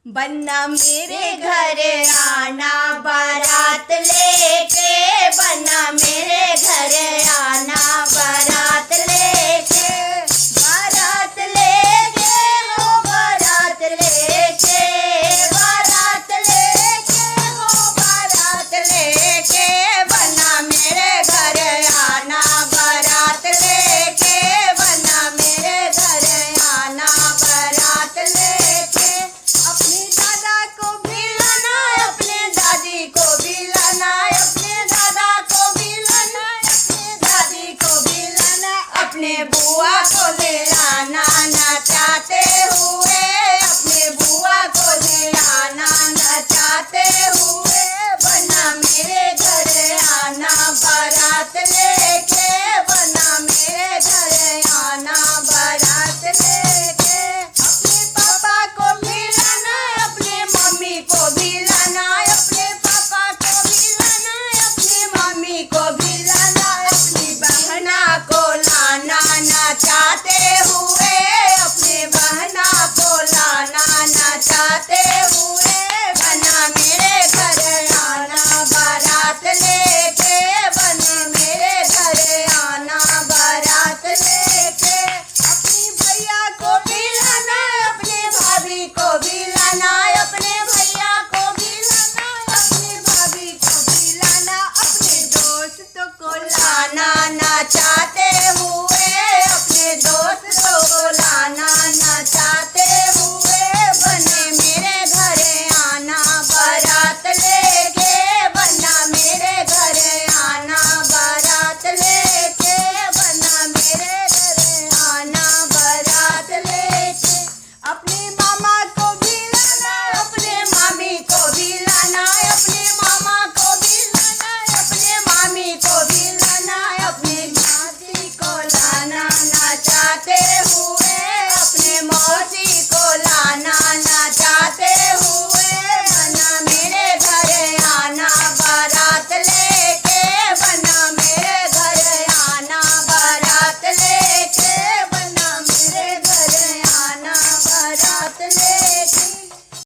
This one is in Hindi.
बन्ना मेरे घर आना बारात लेके, बन्ना मेरे घर आना बारात लेके, बारात लेके हो बारात लेके, बारात लेके हो बारात लेके, बन्ना मेरे घर आना बारात लेके, बन्ना मेरे घर आना बारात लेके। अपने दादा को भी लाना, अपने दादी को भी लाना, अपने दादा को भी लाना, अपने दादी को भी लाना, अपने बुआ को ले आना नचाते हुए, अपने बुआ को ले आना नचाते हुए, बन्ना मेरे घर आना बारात लेके, बन्ना मेरे घर आना बारात लेके। अपने पापा को भी लाना, अपने मम्मी को भी लाना, अपने पापा को भी लाना, अपनी मम्मी को भी लाना, अपनी बहना को लाना नचाते हुए, अपने बहना को लाना नचाते